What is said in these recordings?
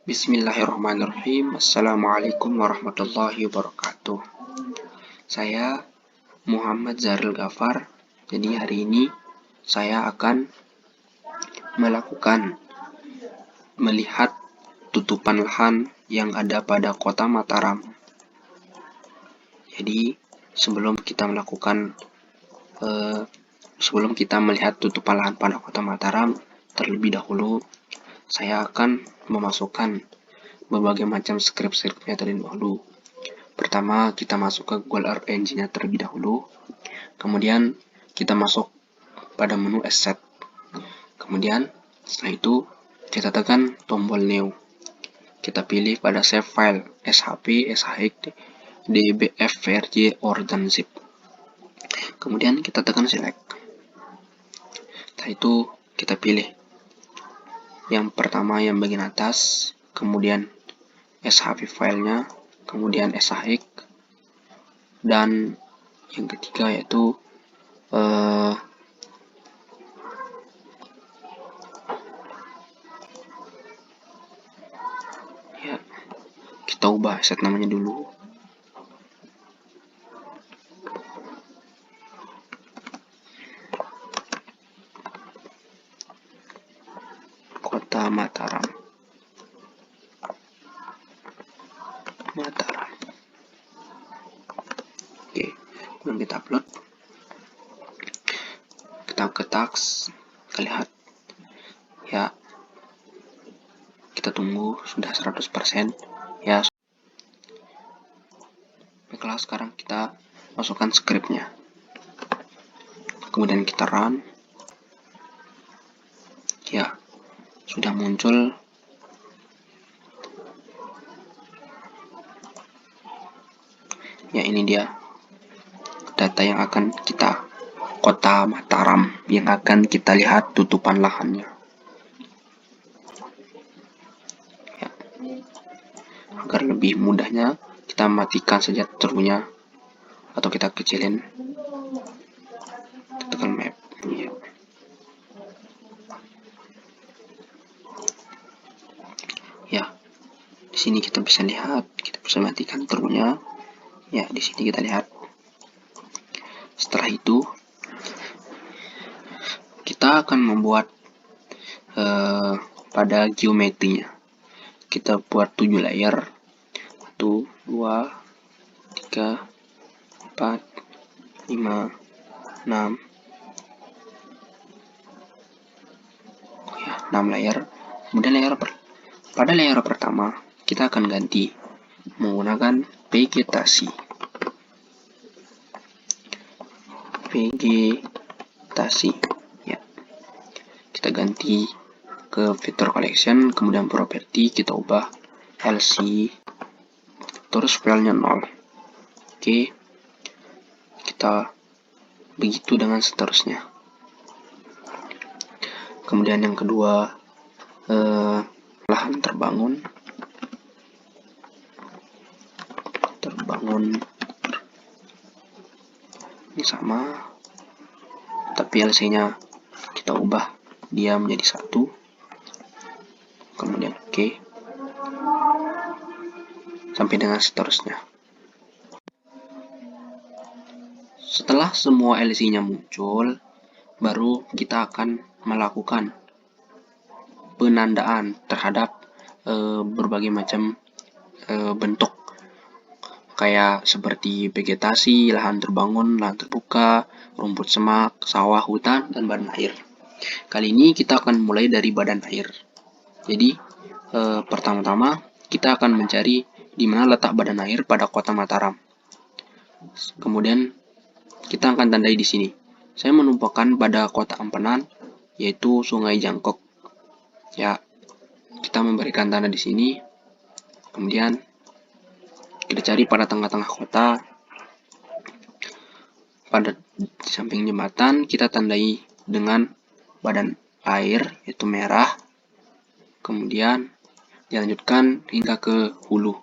Bismillahirrahmanirrahim. Assalamualaikum warahmatullahi wabarakatuh. Saya Muhammad Zaril Gafar. Jadi hari ini saya akan melihat tutupan lahan yang ada pada kota Mataram. Jadi sebelum kita melihat tutupan lahan pada kota Mataram, terlebih dahulu saya akan memasukkan berbagai macam script-scriptnya terlebih dahulu. Pertama, kita masuk ke Google Earth Engine-nya terlebih dahulu. Kemudian kita masuk pada menu Asset. Kemudian setelah itu kita tekan tombol New. Kita pilih pada Save File SHP, SHX, DBF, VRJ, or dan zip. Kemudian kita tekan Select. Setelah itu kita pilih yang pertama yang bagian atas, kemudian SHP filenya, kemudian SHX, dan yang ketiga yaitu kita ubah set namanya dulu. Kota Mataram. Oke, kemudian kita upload. Kita ke tax, kita lihat ya, kita tunggu sudah 100% ya. Baiklah, sekarang kita masukkan scriptnya, kemudian kita run. Ya, sudah muncul ya, ini dia data yang akan kita, kota Mataram yang akan kita lihat tutupan lahannya ya. Agar lebih mudahnya kita matikan saja true-nya atau kita kecilin, kita tekan map ya. Ya, di sini kita bisa lihat, kita bisa matikan true-nya ya, di sini kita lihat. Setelah itu kita akan membuat pada geometrinya. Kita buat 7 layer. 1, 2, 3, 4, 5, 6. Ya, 6 layer. Kemudian pada layer pertama kita akan ganti menggunakan vegetasi. Ya, kita ganti ke Vector Collection, kemudian property kita ubah LC, terus filenya 0. Oke, kita begitu dengan seterusnya. Kemudian yang kedua, lahan terbangun ini sama, tapi LC nya kita ubah dia menjadi 1, kemudian oke, sampai dengan seterusnya. Setelah semua LC nya muncul, baru kita akan melakukan penandaan terhadap berbagai macam bentuk, kayak seperti vegetasi, lahan terbangun, lahan terbuka, rumput semak, sawah, hutan, dan badan air. Kali ini kita akan mulai dari badan air. Jadi pertama-tama kita akan mencari di mana letak badan air pada kota Mataram. Kemudian kita akan tandai di sini. Saya menumpahkan pada kota Empenan, yaitu Sungai Jangkok. Ya, kita memberikan tanda di sini. Kemudian kita cari pada tengah-tengah kota, pada di samping jembatan kita tandai dengan badan air yaitu merah. Kemudian dilanjutkan hingga ke hulu.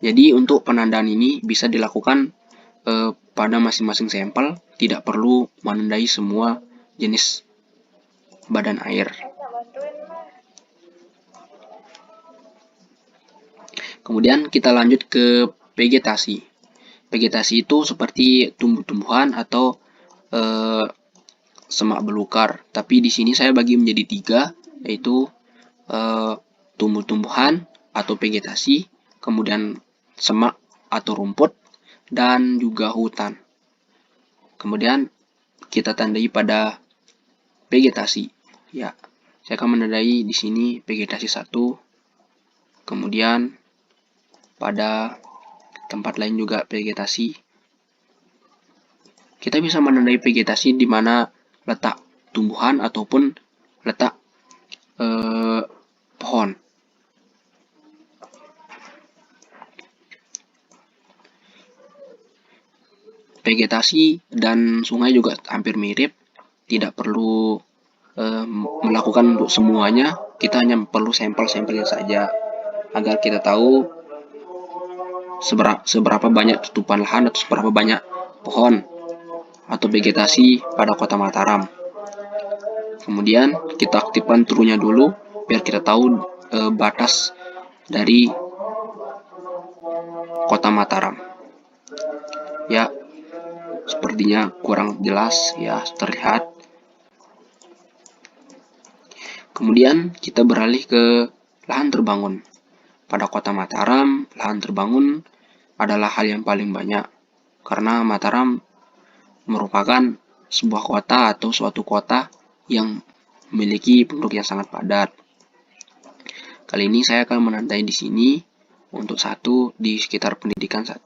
Jadi untuk penandaan ini bisa dilakukan pada masing-masing sampel, tidak perlu menandai semua jenis badan air. Kemudian kita lanjut ke vegetasi. Vegetasi itu seperti tumbuh-tumbuhan atau semak belukar. Tapi di sini saya bagi menjadi tiga, yaitu tumbuh-tumbuhan atau vegetasi, kemudian semak atau rumput, dan juga hutan. Kemudian kita tandai pada vegetasi. Ya, saya akan menandai di sini vegetasi 1. Kemudian pada tempat lain juga vegetasi. Kita bisa menandai vegetasi di mana letak tumbuhan ataupun letak pohon. Vegetasi dan sungai juga hampir mirip, tidak perlu melakukan untuk semuanya, kita hanya perlu sampel-sampelnya saja agar kita tahu seberapa banyak tutupan lahan atau seberapa banyak pohon atau vegetasi pada kota Mataram. Kemudian kita aktifkan true-nya dulu biar kita tahu batas dari kota Mataram. Ya, sepertinya kurang jelas ya terlihat. Kemudian kita beralih ke lahan terbangun. Pada kota Mataram, lahan terbangun adalah hal yang paling banyak karena Mataram merupakan sebuah kota atau suatu kota yang memiliki penduduk yang sangat padat. Kali ini saya akan menandai di sini untuk 1 di sekitar pendidikan 1,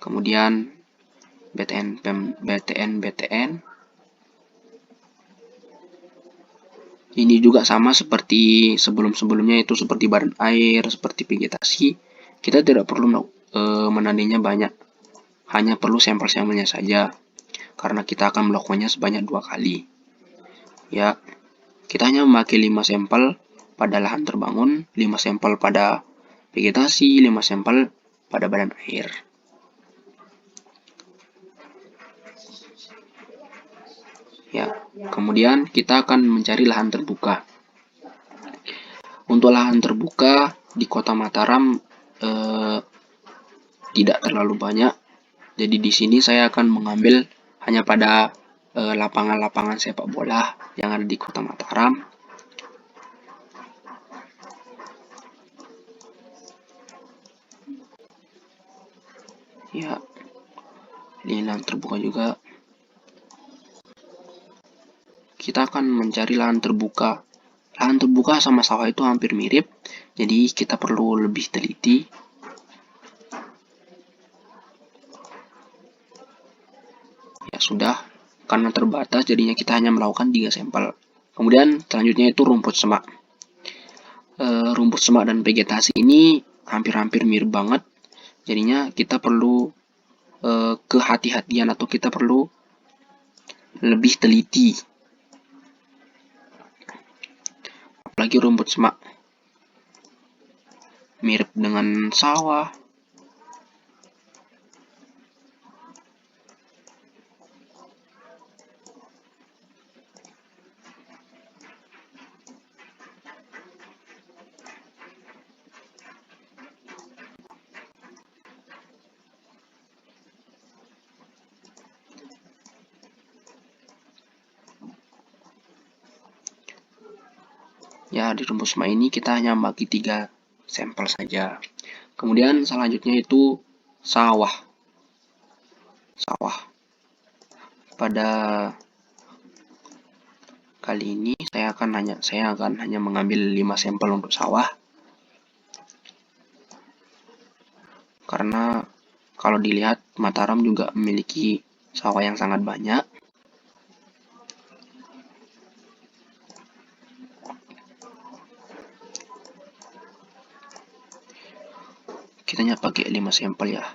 kemudian BTN. Ini juga sama seperti sebelum-sebelumnya, itu seperti badan air, seperti vegetasi. Kita tidak perlu menandainya banyak, hanya perlu sampel-sampelnya saja, karena kita akan melakukannya sebanyak 2 kali. Ya, kita hanya memakai 5 sampel pada lahan terbangun, 5 sampel pada vegetasi, 5 sampel pada badan air. Ya, kemudian kita akan mencari lahan terbuka. Untuk lahan terbuka di kota Mataram tidak terlalu banyak. Jadi di sini saya akan mengambil hanya pada lapangan-lapangan sepak bola yang ada di kota Mataram. Ya, ini lahan terbuka juga. Kita akan mencari lahan terbuka. Lahan terbuka sama sawah itu hampir mirip, jadi kita perlu lebih teliti. Ya sudah, karena terbatas jadinya kita hanya melakukan 3 sampel. Kemudian selanjutnya itu rumput semak. Rumput semak dan vegetasi ini hampir-hampir mirip banget. Jadinya kita perlu kehati-hatian atau kita perlu lebih teliti. Apalagi rumput semak mirip dengan sawah. Ya, di rumput semak ini kita hanya bagi 3 sampel saja. Kemudian selanjutnya itu sawah. Pada kali ini saya akan hanya mengambil 5 sampel untuk sawah. Karena kalau dilihat Mataram juga memiliki sawah yang sangat banyak. Kita hanya pakai 5 sampel ya.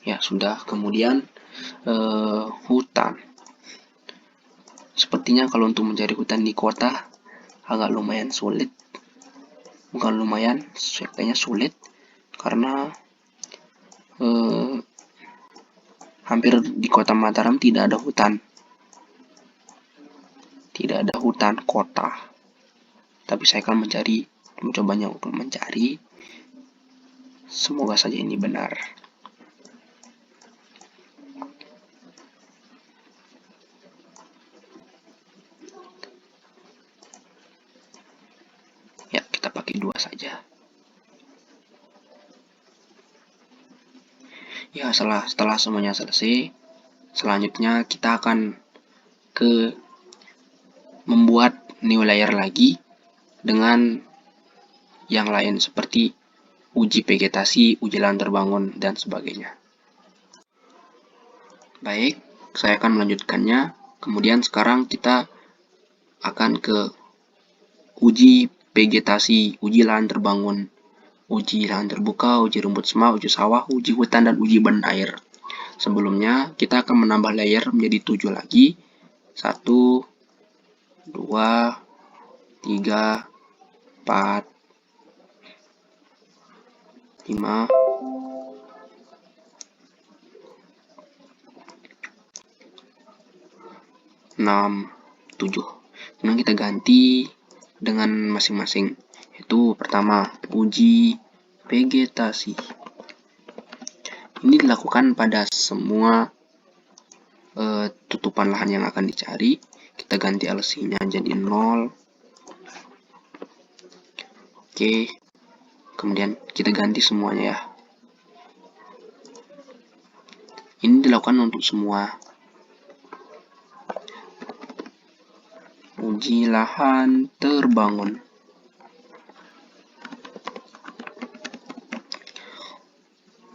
Ya sudah. Kemudian hutan. Sepertinya kalau untuk mencari hutan di kota agak lumayan sulit. Bukan lumayan, kayaknya sulit, karena hampir di kota Mataram tidak ada hutan. Tidak ada hutan kota. Tapi saya akan mencobanya untuk mencari. Semoga saja ini benar. Ya, kita pakai 2 saja. Ya, setelah semuanya selesai, selanjutnya kita akan membuat new layer lagi dengan yang lain seperti uji vegetasi, uji lahan terbangun, dan sebagainya. Baik, saya akan melanjutkannya. Kemudian sekarang kita akan ke uji vegetasi, uji lahan terbangun, uji lahan terbuka, uji rumput sema, uji sawah, uji hutan, dan uji badan air. Sebelumnya kita akan menambah layer menjadi 7 lagi. 1, 2, 3, 4, 5, 6, 7. Kemudian kita ganti dengan masing-masing. Itu pertama, uji vegetasi. Ini dilakukan pada semua tutupan lahan yang akan dicari. Kita ganti LC-nya jadi 0. Oke. Kemudian kita ganti semuanya ya. Ini dilakukan untuk semua. Uji lahan terbangun.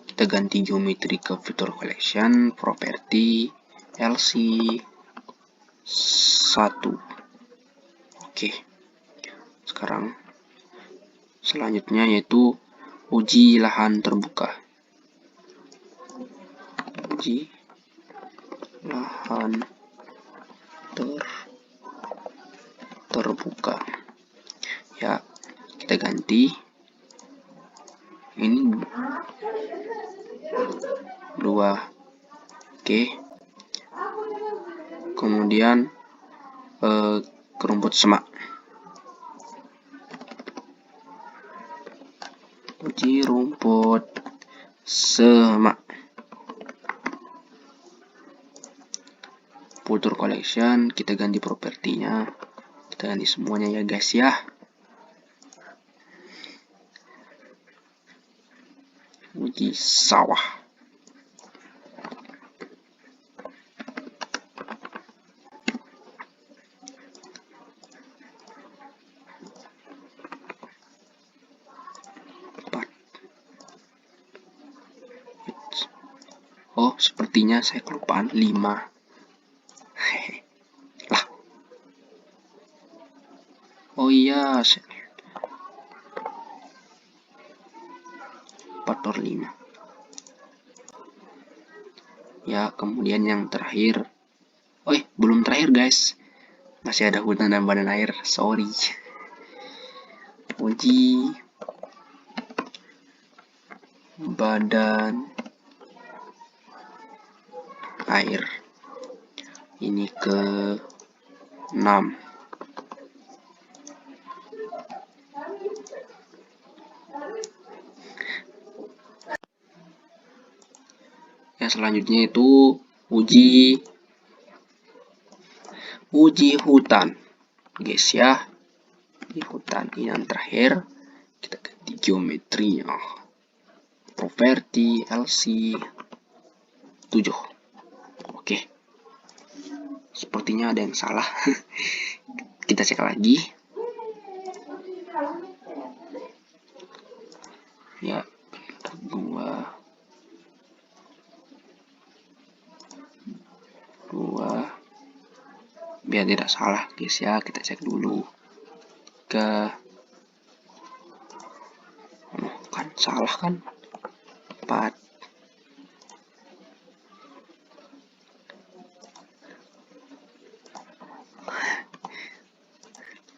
Kita ganti geometri ke feature collection, property, LC 1. Oke. Sekarang selanjutnya yaitu uji lahan terbuka. Uji lahan terbuka. Ya, kita ganti. Ini 2. Oke. Kemudian ke rumput semak. Uji rumput semak. Feature collection, kita ganti propertinya. Kita ganti semuanya ya guys ya. Uji sawah. Oh, sepertinya saya kelupaan 5. Lah. Oh iya, faktor 5. Ya, kemudian yang terakhir. Oh, belum terakhir guys. Masih ada hutan dan badan air. Sorry. Uji badan air. Ini ke 6. Yang selanjutnya itu uji hutan. Guys ya. Di hutan ini yang terakhir. Kita ganti geometrinya. Property LC 7. Oke. Sepertinya ada yang salah. Kita cek lagi. Ya, 2 biar tidak salah guys ya, kita cek dulu ke kan salah kan 4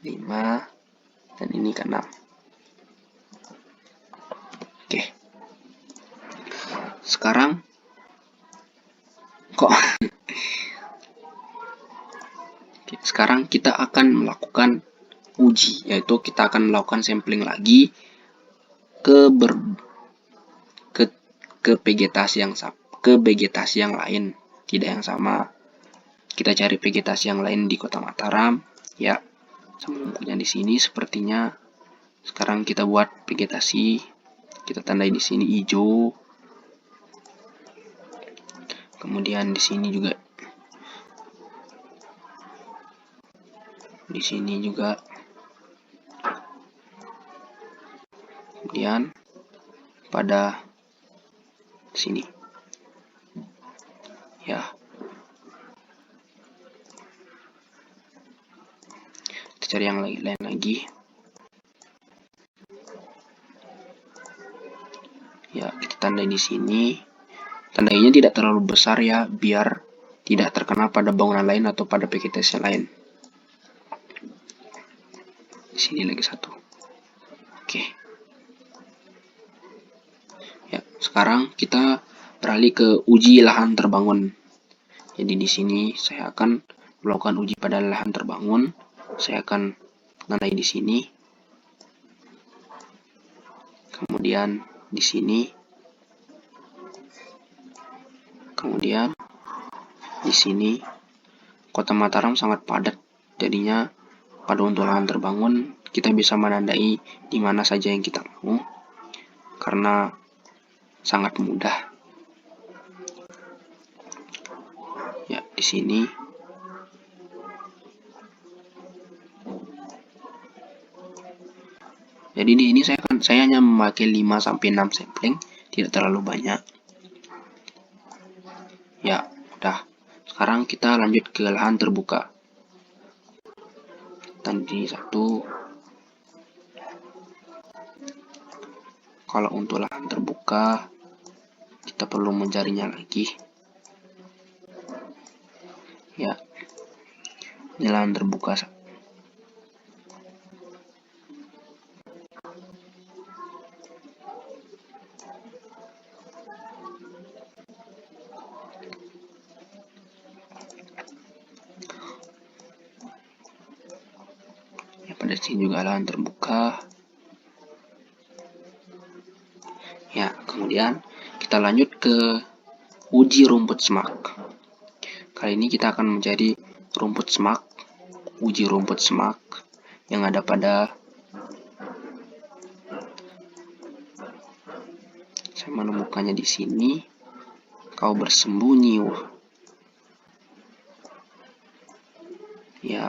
5, dan ini ke 6. Oke. Sekarang kok sekarang kita akan melakukan uji, yaitu kita akan melakukan sampling lagi ke vegetasi yang lain, tidak yang sama. Kita cari vegetasi yang lain di Kota Mataram, ya. Semuanya di sini sepertinya. Sekarang kita buat vegetasi, kita tandai di sini hijau. Kemudian di sini juga, kemudian pada sini, ya. Kita cari yang lain lagi, ya. Kita tandai di sini. Tandainya tidak terlalu besar, ya, biar tidak terkena pada bangunan lain atau pada vegetasi lain. Di sini lagi satu. Oke. Ya, sekarang kita beralih ke uji lahan terbangun. Jadi di sini saya akan melakukan uji pada lahan terbangun. Saya akan tandai di sini. Kemudian di sini. Kemudian di sini. Kota Mataram sangat padat, jadinya pada untuk lahan terbangun kita bisa menandai di mana saja yang kita mau karena sangat mudah. Ya, di sini. Jadi di sini saya hanya memakai 5 sampai 6 sampling, tidak terlalu banyak. Ya, udah. Sekarang kita lanjut ke lahan terbuka. Tadi satu. Kalau untuk lahan terbuka, kita perlu mencarinya lagi. Ya, ini lahan terbuka. Ya, pada sini juga lahan terbuka. Ya, kemudian kita lanjut ke uji rumput semak. Kali ini kita akan mencari rumput semak, uji rumput semak yang ada pada, saya menemukannya di sini. Kau bersembunyi, wah. Ya.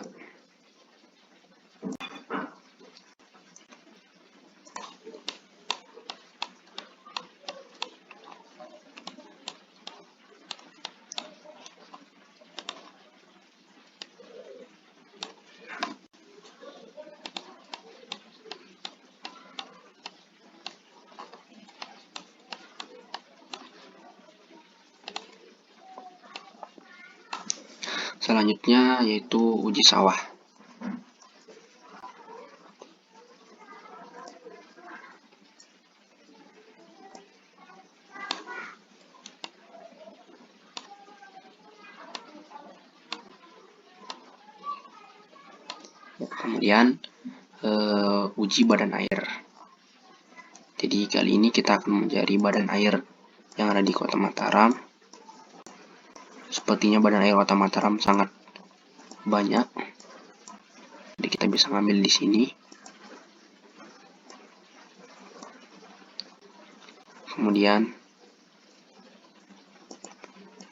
Selanjutnya yaitu uji sawah. Kemudian uji badan air. Jadi kali ini kita akan mencari badan air yang ada di Kota Mataram. Sepertinya badan air Kota Mataram sangat banyak. Jadi kita bisa ngambil di sini. Kemudian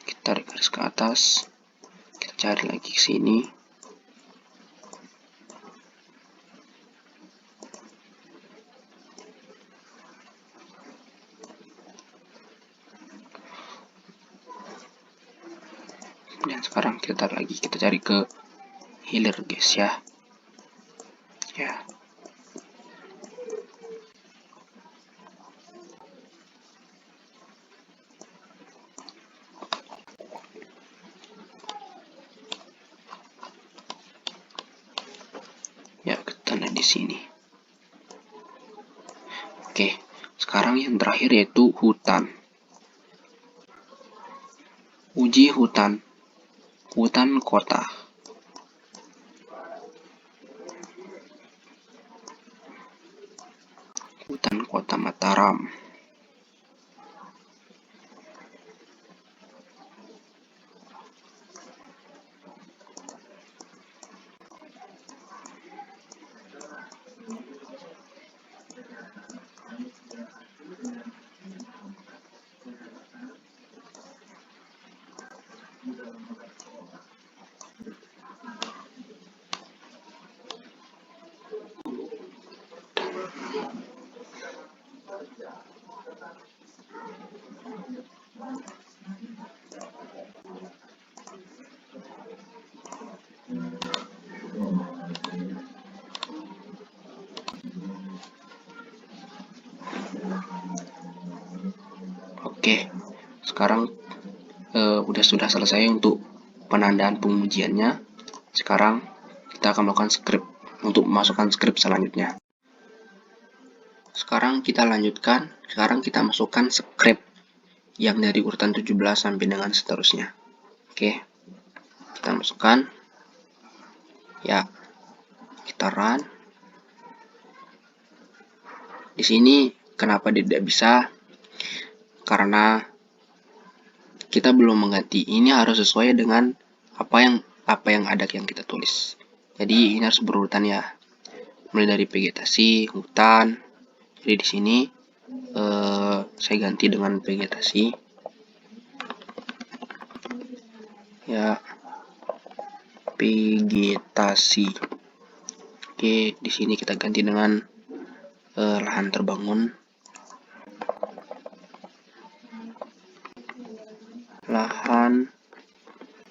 kita tarik garis ke atas. Kita cari lagi ke sini. Dan sekarang kita cari ke hilir, guys, ya. Ya. Ya, di sini. Oke, sekarang yang terakhir yaitu hutan. Uji hutan. Hutan kota. Hutan kota Mataram. Oke, sekarang sudah selesai untuk penandaan pengujiannya. Sekarang kita akan melakukan script untuk memasukkan script selanjutnya. Sekarang kita lanjutkan. Sekarang kita masukkan script yang dari urutan 17 sampai dengan seterusnya. Oke, kita masukkan. Ya, kita run. Di sini kenapa tidak bisa? Karena kita belum mengganti. Ini harus sesuai dengan apa yang ada yang kita tulis. Jadi ini harus berurutan ya. Mulai dari vegetasi, hutan. Jadi di sini saya ganti dengan vegetasi. Ya, vegetasi. Oke, di sini kita ganti dengan lahan terbangun. Lahan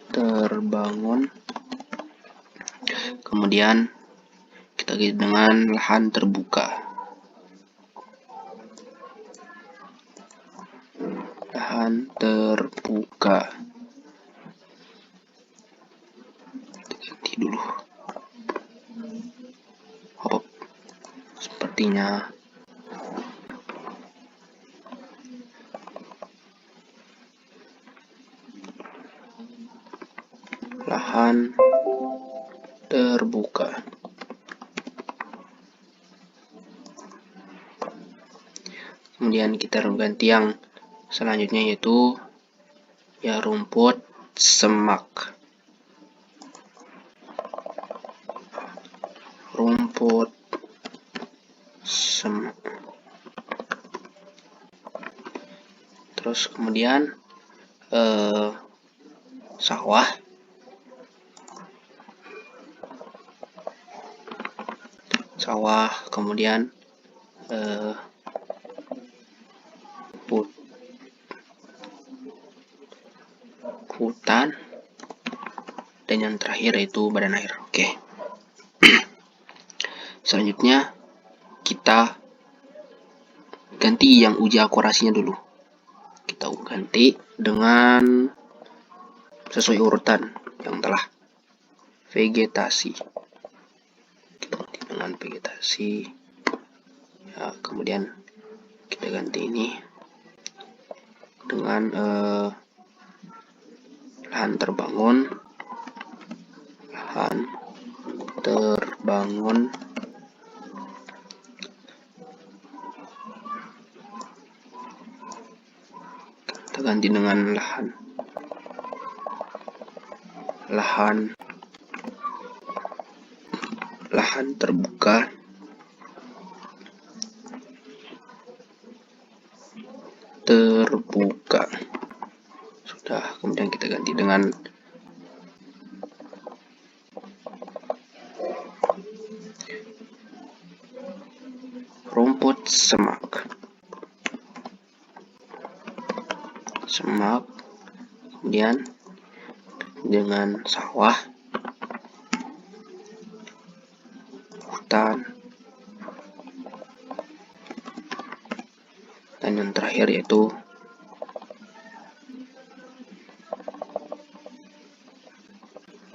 terbangun. Kemudian kita ganti dengan lahan terbuka. Lahan terbuka. Kita ganti dulu. Hop. Sepertinya lahan terbuka. Kemudian kita ganti yang selanjutnya yaitu ya rumput semak. Rumput semak. Terus kemudian sawah. Sawah, kemudian hutan, dan yang terakhir yaitu badan air. Oke. Selanjutnya kita ganti yang uji akurasinya dulu. Kita ganti dengan sesuai urutan yang telah vegetasi. Kita ganti dengan vegetasi. Ya, kemudian kita ganti ini dengan lahan terbangun. Lahan terbangun. Kita ganti dengan lahan terbuka. Sudah, kemudian kita ganti dengan rumput semak. Kemudian dengan sawah, hutan, dan yang terakhir yaitu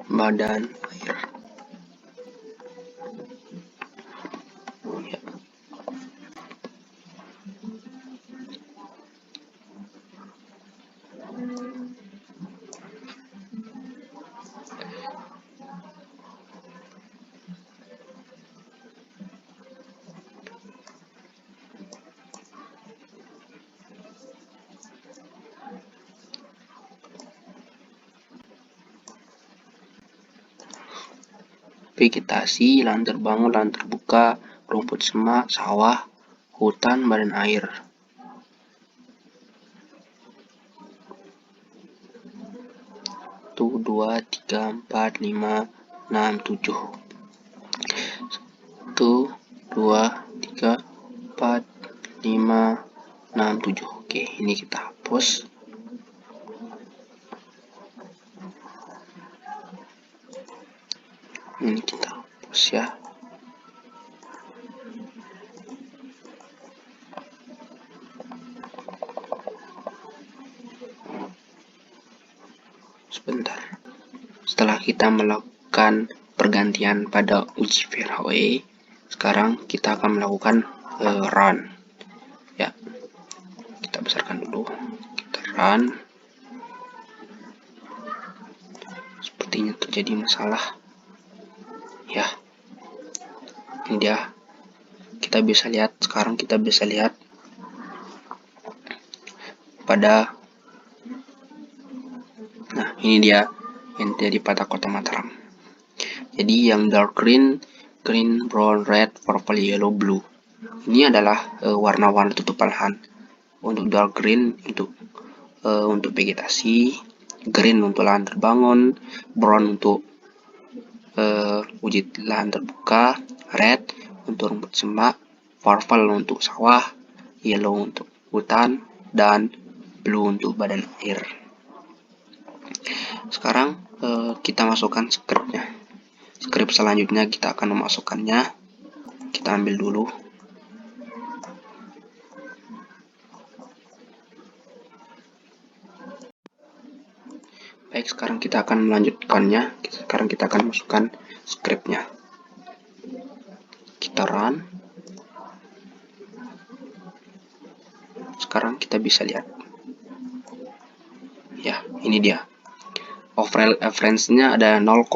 badan air. vegetasi, lahan terbangun, lahan terbuka, rumput semak, sawah, hutan, badan air. Tuh 2, 3, 4, 5, 6, 7. 1, 2, 3, 4, 5, 6, 7. Oke, ini kita hapus. Ini kita hapus ya. Sebentar. Setelah kita melakukan pergantian pada uji VLHW, sekarang kita akan melakukan run. Ya, kita besarkan dulu. Kita run. Sepertinya terjadi masalah. Ya, ini dia. Kita bisa lihat sekarang. Kita bisa lihat pada. Nah, ini dia yang jadi pada kota Mataram. Jadi yang dark green, green, brown, red, purple, yellow, blue. Ini adalah warna-warna tutupan lahan. Untuk dark green untuk vegetasi, green untuk lahan terbangun, brown untuk uji lahan terbuka, red untuk rumput semak, purple untuk sawah, yellow untuk hutan, dan blue untuk badan air. Sekarang kita masukkan scriptnya. Script selanjutnya kita akan memasukkannya. Kita ambil dulu. Baik, sekarang kita akan melanjutkannya. Sekarang kita akan masukkan scriptnya. Kita run. Sekarang kita bisa lihat. Ya, ini dia. Overall average-nya ada 0,5.